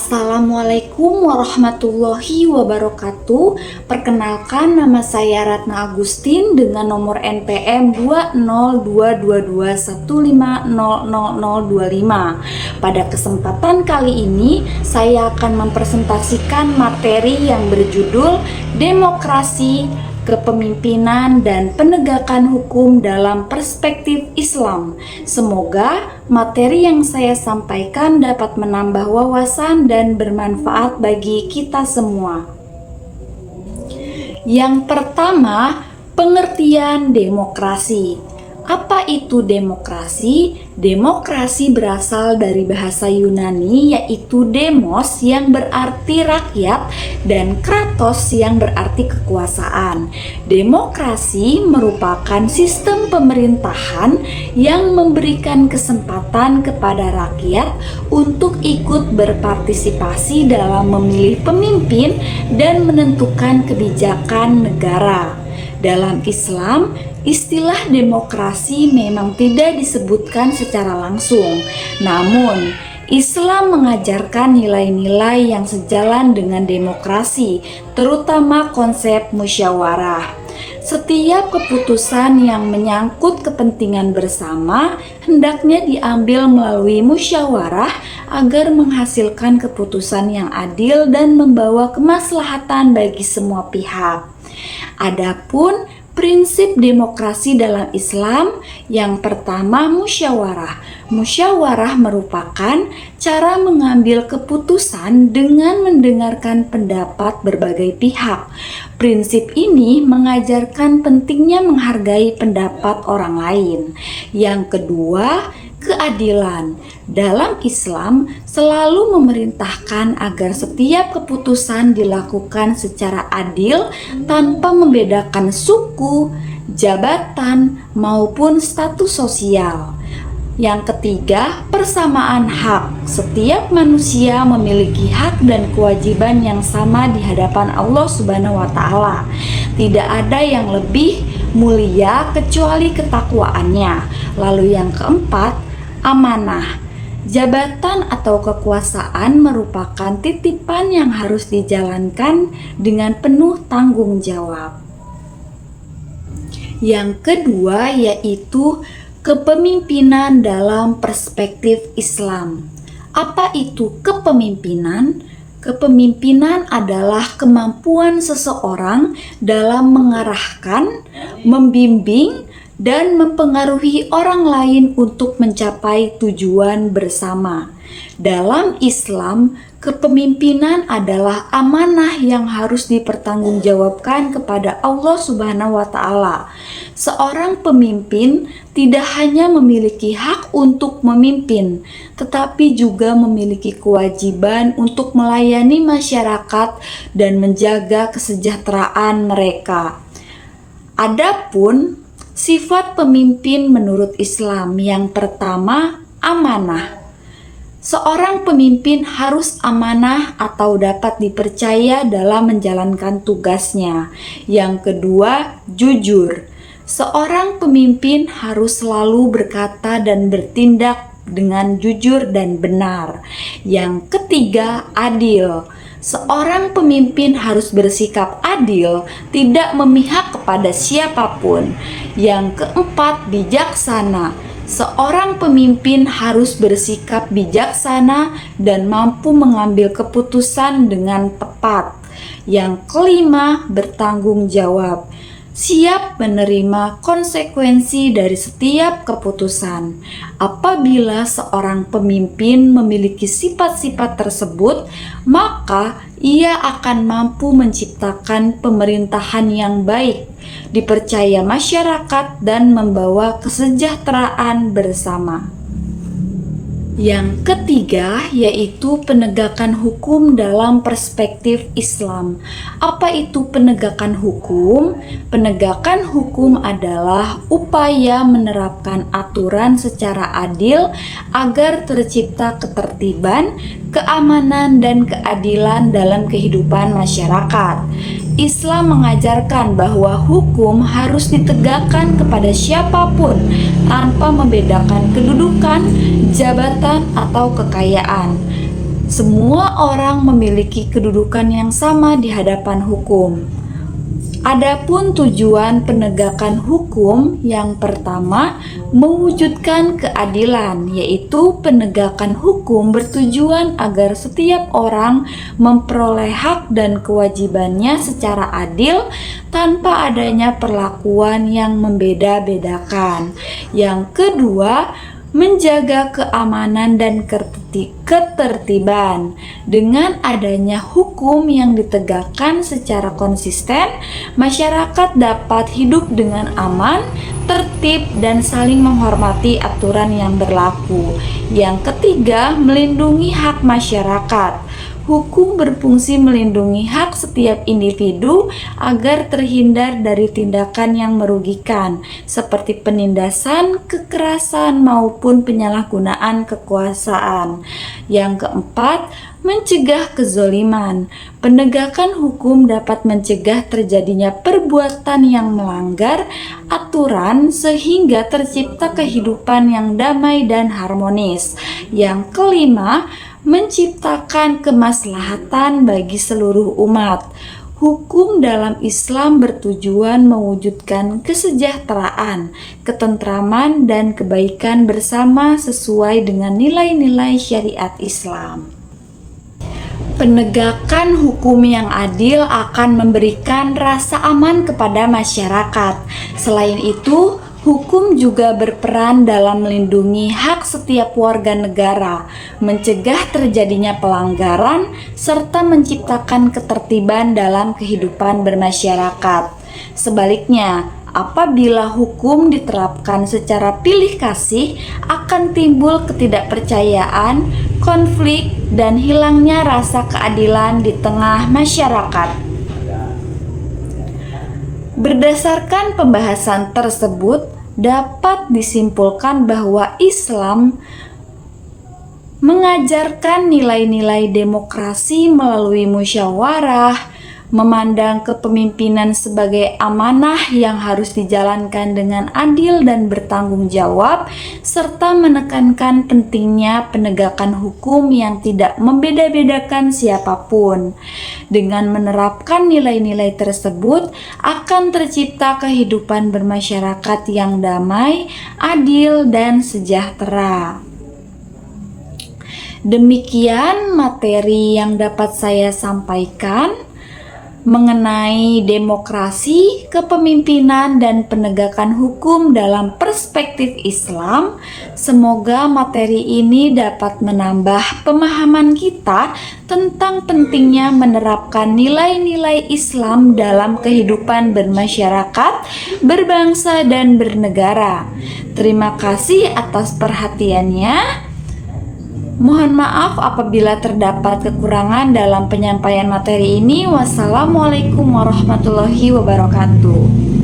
Assalamualaikum warahmatullahi wabarakatuh. Perkenalkan, nama saya Ratna Agustin dengan nomor NPM 20221500025. Pada kesempatan kali ini, saya akan mempresentasikan materi yang berjudul Demokrasi, Kepemimpinan dan Penegakan Hukum dalam Perspektif Islam. Semoga materi yang saya sampaikan dapat menambah wawasan dan bermanfaat bagi kita semua. Yang pertama, pengertian demokrasi. Apa itu demokrasi? Demokrasi berasal dari bahasa Yunani, yaitu demos yang berarti rakyat dan kratos yang berarti kekuasaan. Demokrasi merupakan sistem pemerintahan yang memberikan kesempatan kepada rakyat untuk ikut berpartisipasi dalam memilih pemimpin dan menentukan kebijakan negara. Dalam Islam, istilah demokrasi memang tidak disebutkan secara langsung, namun Islam mengajarkan nilai-nilai yang sejalan dengan demokrasi, terutama konsep musyawarah. Setiap keputusan yang menyangkut kepentingan bersama hendaknya diambil melalui musyawarah agar menghasilkan keputusan yang adil dan membawa kemaslahatan bagi semua pihak. Adapun prinsip demokrasi dalam Islam, yang pertama musyawarah. Musyawarah merupakan cara mengambil keputusan dengan mendengarkan pendapat berbagai pihak. Prinsip ini mengajarkan pentingnya menghargai pendapat orang lain. Yang kedua, keadilan. Dalam Islam selalu memerintahkan agar setiap keputusan dilakukan secara adil tanpa membedakan suku, jabatan, maupun status sosial. Yang ketiga, persamaan hak. Setiap manusia memiliki hak dan kewajiban yang sama di hadapan Allah Subhanahu wa Ta'ala. Tidak ada yang lebih mulia kecuali ketakwaannya. Lalu yang keempat, amanah. Jabatan atau kekuasaan merupakan titipan yang harus dijalankan dengan penuh tanggung jawab. Yang kedua yaitu kepemimpinan dalam perspektif Islam. Apa itu kepemimpinan? Kepemimpinan adalah kemampuan seseorang dalam mengarahkan, membimbing, dan mempengaruhi orang lain untuk mencapai tujuan bersama. Dalam Islam, kepemimpinan adalah amanah yang harus dipertanggungjawabkan kepada Allah Subhanahu wa Ta'ala. Seorang pemimpin tidak hanya memiliki hak untuk memimpin, tetapi juga memiliki kewajiban untuk melayani masyarakat dan menjaga kesejahteraan mereka. Adapun sifat pemimpin menurut Islam, yang pertama, amanah. Seorang pemimpin harus amanah atau dapat dipercaya dalam menjalankan tugasnya. Yang kedua, jujur. Seorang pemimpin harus selalu berkata dan bertindak dengan jujur dan benar. Yang ketiga, adil. Seorang pemimpin harus bersikap adil, tidak memihak kepada siapapun. Yang keempat, bijaksana. Seorang pemimpin harus bersikap bijaksana dan mampu mengambil keputusan dengan tepat. Yang kelima, bertanggung jawab. Siap menerima konsekuensi dari setiap keputusan. Apabila seorang pemimpin memiliki sifat-sifat tersebut, maka ia akan mampu menciptakan pemerintahan yang baik, dipercaya masyarakat, dan membawa kesejahteraan bersama. Yang ketiga yaitu penegakan hukum dalam perspektif Islam. Apa itu penegakan hukum? Penegakan hukum adalah upaya menerapkan aturan secara adil agar tercipta ketertiban, keamanan, dan keadilan dalam kehidupan masyarakat. Islam mengajarkan bahwa hukum harus ditegakkan kepada siapapun tanpa membedakan kedudukan, jabatan, atau kekayaan. Semua orang memiliki kedudukan yang sama di hadapan hukum. Adapun tujuan penegakan hukum yang pertama mewujudkan keadilan, yaitu penegakan hukum bertujuan agar setiap orang memperoleh hak dan kewajibannya secara adil tanpa adanya perlakuan yang membeda-bedakan. Yang kedua, menjaga keamanan dan ketertiban. Dengan adanya hukum yang ditegakkan secara konsisten, masyarakat dapat hidup dengan aman, tertib, dan saling menghormati aturan yang berlaku. Yang ketiga, melindungi hak masyarakat. Hukum berfungsi melindungi hak setiap individu agar terhindar dari tindakan yang merugikan, seperti penindasan, kekerasan, maupun penyalahgunaan kekuasaan. Yang keempat, mencegah kezoliman. Penegakan hukum dapat mencegah terjadinya perbuatan yang melanggar aturan sehingga tercipta kehidupan yang damai dan harmonis. Yang kelima, menciptakan kemaslahatan bagi seluruh umat. Hukum dalam Islam bertujuan mewujudkan kesejahteraan, ketentraman, dan kebaikan bersama sesuai dengan nilai-nilai syariat Islam. Penegakan hukum yang adil akan memberikan rasa aman kepada masyarakat. Selain itu, hukum juga berperan dalam melindungi hak setiap warga negara, mencegah terjadinya pelanggaran, serta menciptakan ketertiban dalam kehidupan bermasyarakat. Sebaliknya, apabila hukum diterapkan secara pilih kasih, akan timbul ketidakpercayaan, konflik, dan hilangnya rasa keadilan di tengah masyarakat. Berdasarkan pembahasan tersebut, dapat disimpulkan bahwa Islam mengajarkan nilai-nilai demokrasi melalui musyawarah, memandang kepemimpinan sebagai amanah yang harus dijalankan dengan adil dan bertanggung jawab, serta menekankan pentingnya penegakan hukum yang tidak membeda-bedakan siapapun. Dengan menerapkan nilai-nilai tersebut, akan tercipta kehidupan bermasyarakat yang damai, adil, dan sejahtera. Demikian materi yang dapat saya sampaikan mengenai demokrasi, kepemimpinan, dan penegakan hukum dalam perspektif Islam. Semoga materi ini dapat menambah pemahaman kita tentang pentingnya menerapkan nilai-nilai Islam dalam kehidupan bermasyarakat, berbangsa, dan bernegara. Terima kasih atas perhatiannya. Mohon maaf apabila terdapat kekurangan dalam penyampaian materi ini. Wassalamualaikum warahmatullahi wabarakatuh.